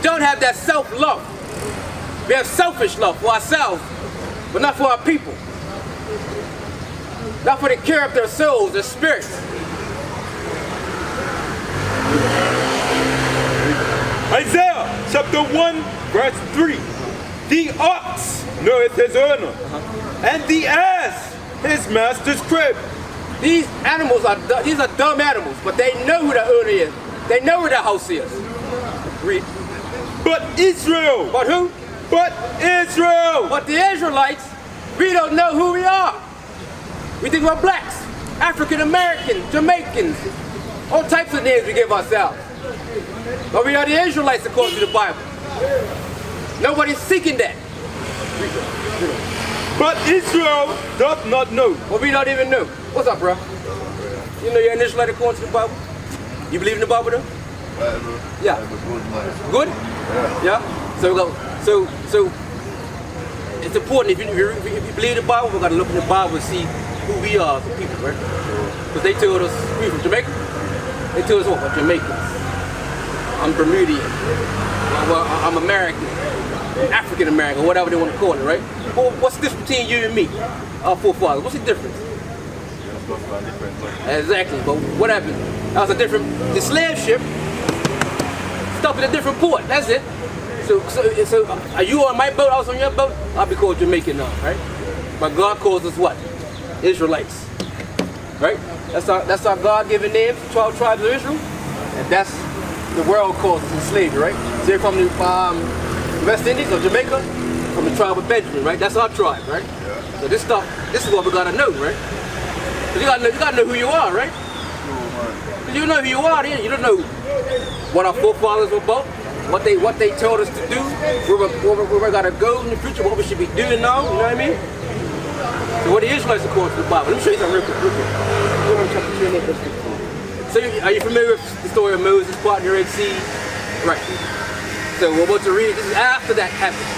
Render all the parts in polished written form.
don't have that self-love. We have selfish love for ourselves, but not for our people. Not for the care of their souls, their spirits. Isaiah chapter 1 verse 3. The ox knoweth his owner, and the ass his master's crib. These animals are dumb animals, but they know who the owner is. They know where the house is. Read. But Israel. But who? But Israel. But the Israelites, we don't know who we are. We think we're blacks, African Americans, Jamaicans, all types of names we give ourselves. But we are the Israelites according to the Bible. Nobody's seeking that. But Israel doth not know. Well, we don't even know. What's up, bro? You know you're an Israelite according to the Bible? You believe in the Bible, though? Yeah. Good? Yeah. So it's important if you believe the Bible, we got to look in the Bible and see who we are as a people, right? Because they told us we from Jamaica. They told us what? We're Jamaicans. I'm Bermudian. Well, I'm American, African American, whatever they want to call it, right? Well, what's the difference between you and me, our forefathers? What's the difference? Exactly. But what happened? That was a different. The slave ship stopped at a different port. That's it. So are you on my boat? I was on your boat. I'll be called Jamaican now, right? But God calls us what? Israelites, right? That's our God-given name, 12 tribes of Israel, and that's the world calls us in slavery, right? So they're from the West Indies or Jamaica, from the tribe of Benjamin, right? That's our tribe, right? Yeah. So this is what we gotta know, right? You gotta know who you are, right? You know who you are, then you don't know what our forefathers were about, what they told us to do, where we're gonna go in the future, what we should be doing now, you know what I mean? So what the Israelites according to the Bible. Let me show you something real quick. So are you familiar with the story of Moses parting the Red Sea? Right. So we're about to read, this is after that happened.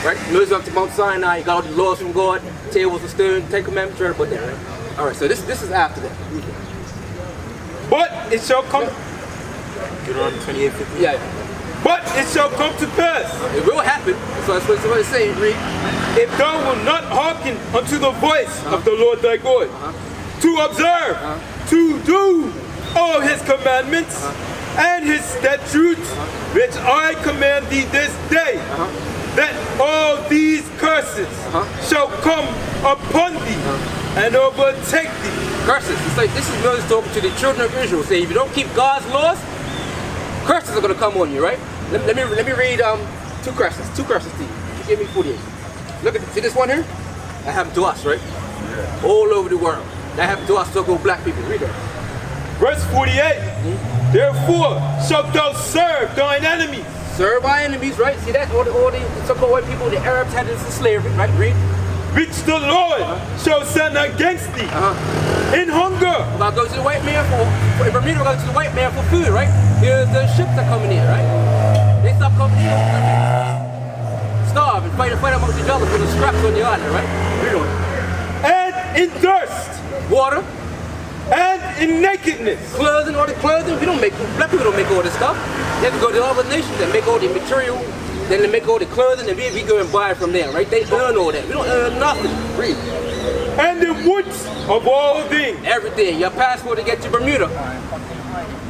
Right? Moses went up to Mount Sinai, he got all the laws from God, tables of stone, 10 commandments, right about that, right? Alright, so this is after that. But it shall come. Deuteronomy 28:15. Yeah. But it shall come to pass. It will happen. So that's what somebody's saying, read. If thou wilt not hearken unto the voice of the Lord thy God, to observe, to do all his commandments and his statutes, which I command thee this day, that all these curses shall come upon thee and overtake thee. Curses. It's like this is Moses talking to the children of Israel, saying if you don't keep God's laws, curses are going to come on you, right? Let me read two curses to you. Give me 48. Look at see this one here? That happened to us, right? Yeah. All over the world. That happened to us, so-called black people. Read that. Verse 48. Therefore shalt thou serve thine enemies. Serve our enemies, right? See that? All the so-called white people, the Arabs had this in slavery, right? Read. Which the Lord shall send against thee in hunger. We're going to go to the white man for in Bermuda, we're going to the white man for food, right? Here's the ships that coming in, right? They stop coming in. Starve and fight amongst each other for the scraps on the island, right? Read on. And in thirst. Water. And in nakedness. Clothing, all the clothing. Black people don't make all this stuff. They have to go to other nations that make all the material. Then they make all the clothing and we go and buy it from them, right? They earn all that. We don't earn nothing. Read. And the woods of all things. Everything. Your passport to get to Bermuda.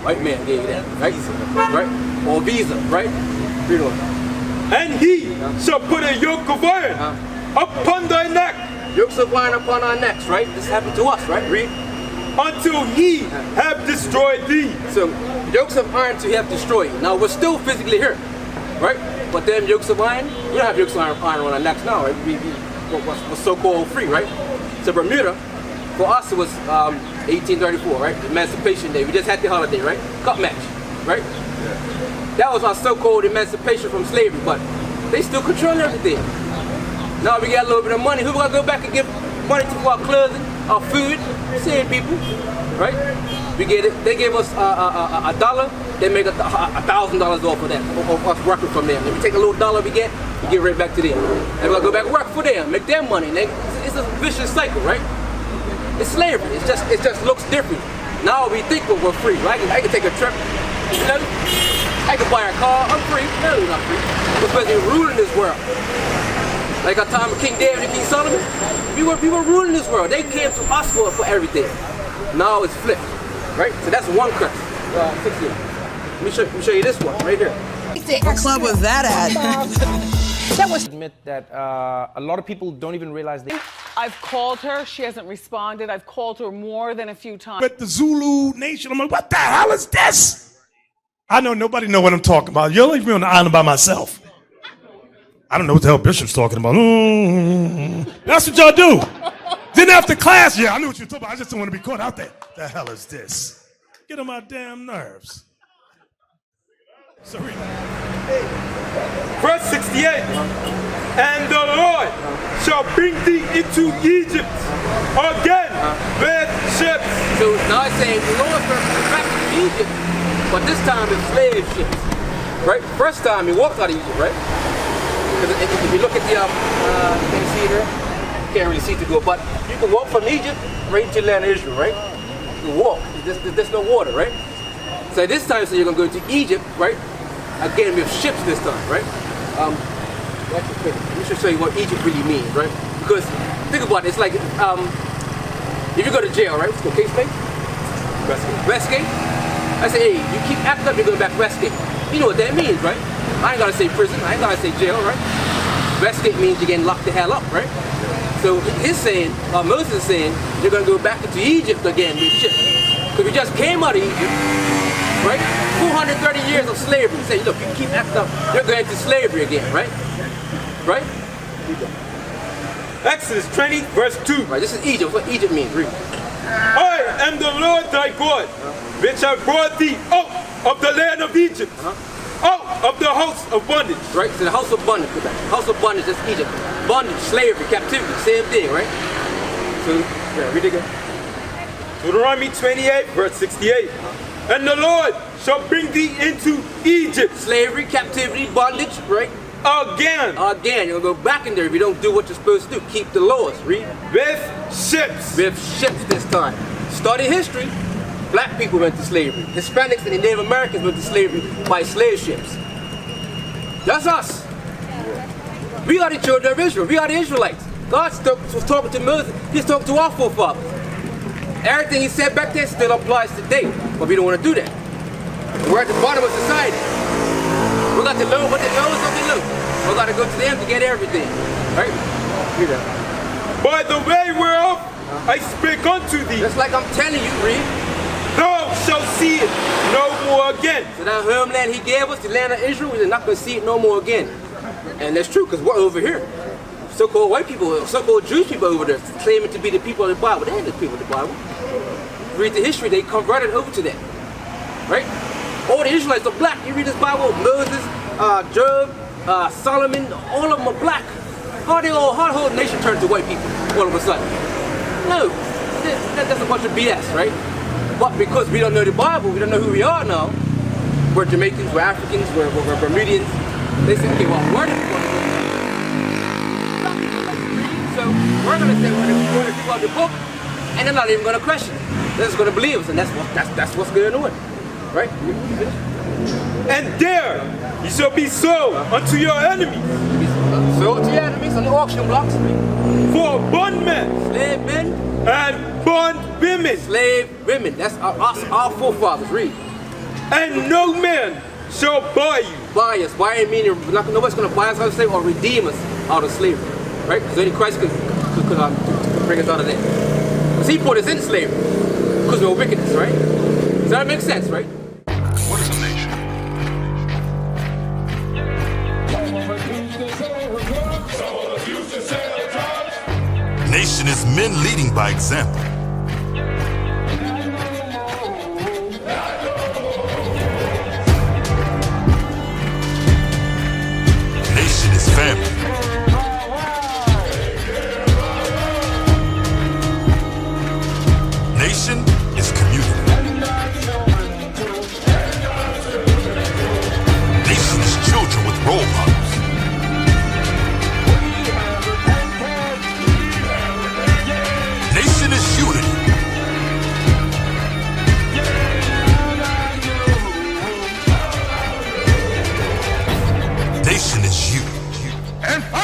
White man gave you that, right? Right? Or visa, right? Read on. And he shall put a yoke of iron upon thy neck. Yokes of iron upon our necks, right? This happened to us, right? Read. Until he have destroyed thee. So, yokes of iron to have destroyed. Now, we're still physically here, right? But them yokes of iron, we don't have yokes of iron on our necks now, right? We're so-called free, right? So Bermuda, for us it was 1834, right? Emancipation Day. We just had the holiday, right? Cup match, right? Yeah. That was our so-called emancipation from slavery, but they still control everything. Now we got a little bit of money. Who gonna go back and give money to our clothing, our food? Same people, right? We get it. They gave us a dollar. They make $1,000 off of that, of us working from them. Then we take a little dollar we get right back to them. And we're gonna go back and work for them, make their money. It's a vicious cycle, right? It's slavery. It just looks different. Now we think we're free. Right? I can take a trip, you know, I can buy a car, I'm free. No, you're not free. We're supposed to be ruling this world. Like our time of King David and King Solomon, we were ruling this world. They came to us for everything. Now it's flipped, right? So that's one curse. Let me show you this one right here. What club was that at? That was admit that a lot of people don't even realize they. I've called her. She hasn't responded. I've called her more than a few times. With the Zulu Nation, I'm like, what the hell is this? I know nobody know what I'm talking about. You'll leave me on the island by myself. I don't know what the hell Bishop's talking about. That's what y'all do. Then after class, yeah, I knew what you were talking about. I just don't want to be caught out there. The hell is this? Get on my damn nerves. Sorry. Verse 68. And the Lord shall bring thee into Egypt again with ships. So now it's saying the Lord brought back to Egypt, but this time it's slave ships, right? First time he walked out of Egypt, right? Because if you look at the, you can see it here, you can't really see it to go, but you can walk from Egypt right into the land of Israel, right? You can walk, there's no water, right? So this time, so you're going to go to Egypt, right? Again, with ships this time, right? Let me just show you what Egypt really means, right? Because think about it, it's like if you go to jail, right? What's the case name? Westgate. I say, hey, you keep acting up, you're going back to Westgate. You know what that means, right? I ain't gotta say prison, I ain't gotta say jail, right? Westgate means you're getting locked the hell up, right? So he's saying, Moses is saying, you're gonna go back into Egypt again with ships. Because we just came out of Egypt, right? 430 years of slavery. Say, look, you keep acting up, you're going to slavery again, right? Right? Exodus 20, verse 2. Right, this is Egypt. What Egypt means, read. I am the Lord thy God, which have brought thee out of the land of Egypt, out of the house of bondage. Right, so the house of bondage, house of bondage, that's Egypt. Bondage, slavery, captivity, same thing, right? So, yeah, read it again. Deuteronomy 28, verse 68. And the Lord shall bring thee into Egypt. Slavery, captivity, bondage, right? Again. Again, you're gonna go back in there if you don't do what you're supposed to do. Keep the laws, read. With ships. With ships this time. Study history. Black people went to slavery. Hispanics and the Native Americans went to slavery by slave ships. That's us. We are the children of Israel. We are the Israelites. God was talking to Moses. He's talking to our forefathers. Everything he said back then still applies today, but we don't want to do that. We're at the bottom of society. We got to learn what the lowest of the low. We got to go to them to get everything, right? Read that. By the way whereof I spake unto thee. Just like I'm telling you, read. Thou shalt see it no more again. So that homeland he gave us, the land of Israel, we're not going to see it no more again. And that's true, because we're over here. So-called white people, so-called Jewish people over there, claiming to be the people of the Bible. They ain't the people of the Bible. Read the history, they converted over to that. Right? All the Israelites are black. You read this Bible, Moses, Job, Solomon, all of them are black. How the whole nation turned to white people all of a sudden? No, that's a bunch of BS, right? But because we don't know the Bible, we don't know who we are now. We're Jamaicans, we're Africans, we're Bermudians. They say, okay, well, we're the people. So we're going to say we're the people of the book, and they're not even going to question it. They're just going to believe us, and that's what's going on, right? And there you shall be sold unto your enemies. Sold to your enemies on the auction blocks. For bondmen. Slave men. And bond women. Slave women. That's our forefathers. Read. And no man shall buy you. Buy us. Buy it meaning nobody's going to buy us out of slavery or redeem us out of slavery. Right? Because only Christ could bring us out of that. Because he put us in slavery. Because we're wickedness, right? Does that make sense, right? What is a nation? Nation is men leading by example. Nation is family. Nation is community. Nation is children with role models. Nation is unity. nation is you. And